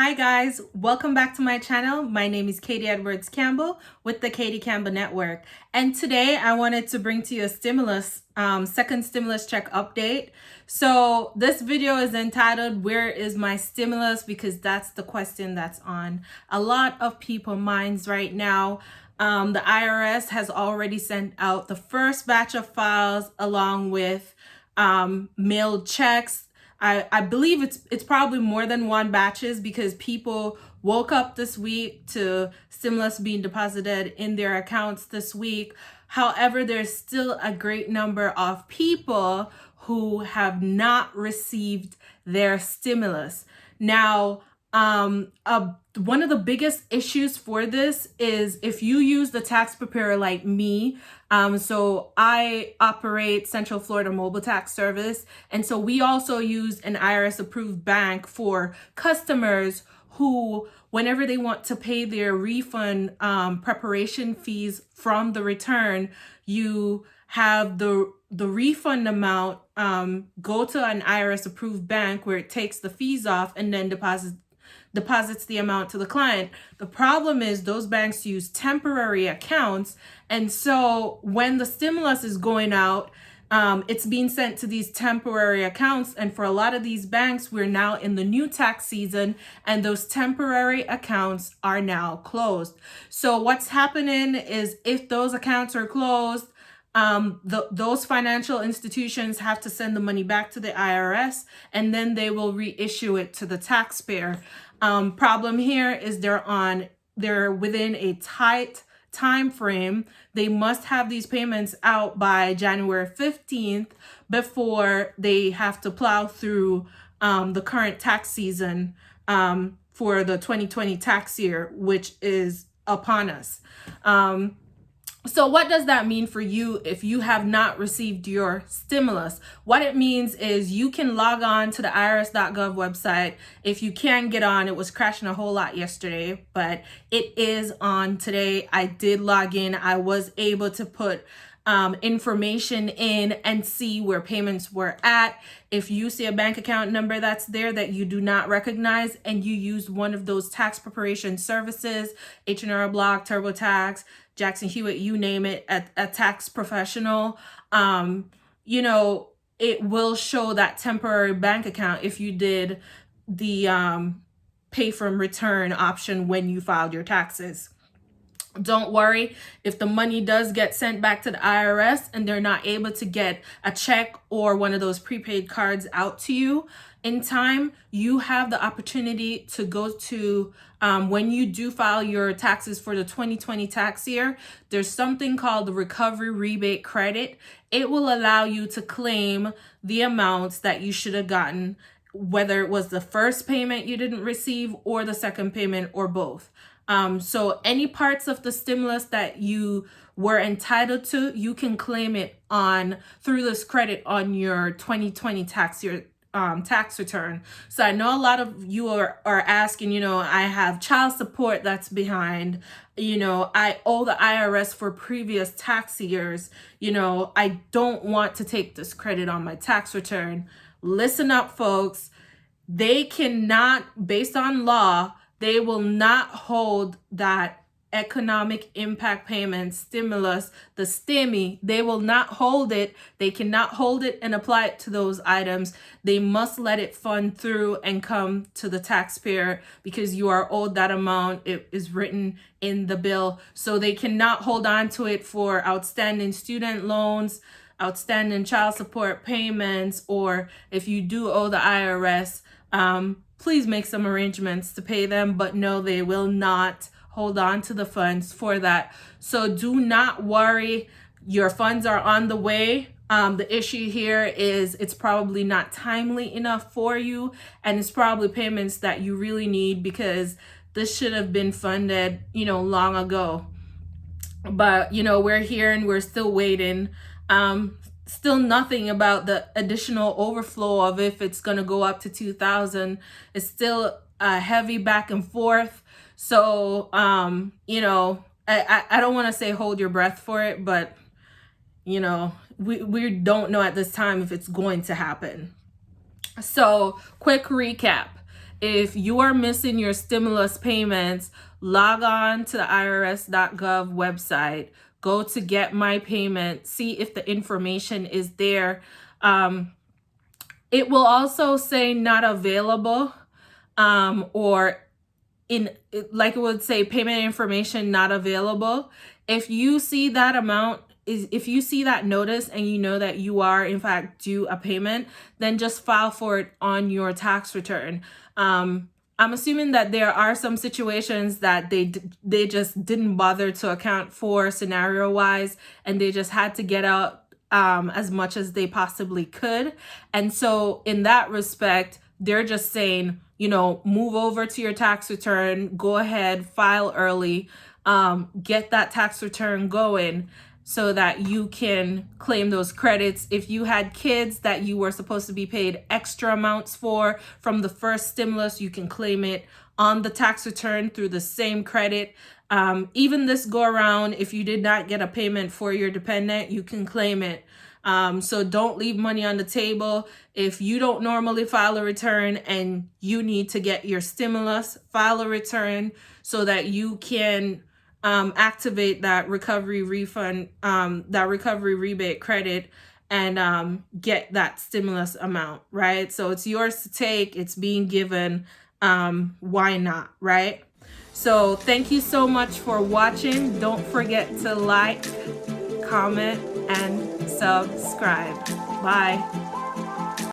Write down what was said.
Hi guys, welcome back to my channel. My name is Katie Edwards Campbell with the Katie Campbell Network. And today I wanted to bring to you a second stimulus check update. So this video is entitled, "Where is my stimulus?" because that's the question that's on a lot of people's minds right now. The IRS has already sent out the first batch of files along with mailed checks. I believe it's probably more than one batches because people woke up this week to stimulus being deposited in their accounts this week. However, there's still a great number of people who have not received their stimulus. Now, one of the biggest issues for this is if you use the tax preparer like me. So I operate Central Florida Mobile Tax Service. And so we also use an IRS approved bank for customers who, whenever they want to pay their refund preparation fees from the return, you have the refund amount go to an IRS approved bank where it takes the fees off and then deposits the amount to the client. The problem is those banks use temporary accounts. And so when the stimulus is going out, it's being sent to these temporary accounts. And for a lot of these banks, we're now in the new tax season and those temporary accounts are now closed. So what's happening is if those accounts are closed, those financial institutions have to send the money back to the IRS and then they will reissue it to the taxpayer. Problem here is they're within a tight time frame. They must have these payments out by January 15th before they have to plow through the current tax season for the 2020 tax year, which is upon us. So what does that mean for you if you have not received your stimulus? What it means is you can log on to the irs.gov website. If you can get on, it was crashing a whole lot yesterday, but it is on today. I did log in. I was able to put information in and see where payments were at. If you see a bank account number that's there that you do not recognize and you use one of those tax preparation services, H&R Block, TurboTax, Jackson Hewitt, you name it, a tax professional, it will show that temporary bank account if you did the pay from return option when you filed your taxes. Don't worry if the money does get sent back to the IRS and they're not able to get a check or one of those prepaid cards out to you in time. You have the opportunity to go to, when you do file your taxes for the 2020 tax year, there's something called the recovery rebate credit. It will allow you to claim the amounts that you should have gotten, whether it was the first payment you didn't receive or the second payment or both. So any parts of the stimulus that you were entitled to, you can claim it through this credit on your 2020 tax year tax return. So I know a lot of you are asking, I have child support that's behind, I owe the IRS for previous tax years, I don't want to take this credit on my tax return. Listen up, folks. They cannot, based on law, they will not hold that economic impact payment stimulus, the STIMI. They will not hold it. They cannot hold it and apply it to those items. They must let it fund through and come to the taxpayer because you are owed that amount. It is written in the bill. So they cannot hold on to it for outstanding student loans, outstanding child support payments, or if you do owe the IRS, please make some arrangements to pay them, but no, they will not hold on to the funds for that. So do not worry. Your funds are on the way. The issue here is it's probably not timely enough for you, and it's probably payments that you really need because this should have been funded, long ago. But, we're here and we're still waiting. Still nothing about the additional overflow of if it's going to go up to 2,000. It's still a heavy back and forth. So, I don't want to say hold your breath for it, but, we don't know at this time if it's going to happen. So quick recap. If you are missing your stimulus payments, log on to the irs.gov website, go to get my payment, see if the information is there. It will also say not available, or like it would say payment information not available. If you see that if you see that notice and you know that you are in fact due a payment, then just file for it on your tax return. I'm assuming that there are some situations that they just didn't bother to account for scenario wise, and they just had to get out as much as they possibly could. And so in that respect, they're just saying, move over to your tax return, go ahead, file early, get that tax return going so that you can claim those credits. If you had kids that you were supposed to be paid extra amounts for from the first stimulus, you can claim it on the tax return through the same credit. Even this go around, if you did not get a payment for your dependent, you can claim it. So don't leave money on the table. If you don't normally file a return and you need to get your stimulus, file a return so that you can activate that recovery refund, that recovery rebate credit, and get that stimulus amount, right? So it's yours to take, it's being given. Why not, right? So thank you so much for watching. Don't forget to like, comment, and subscribe. Bye.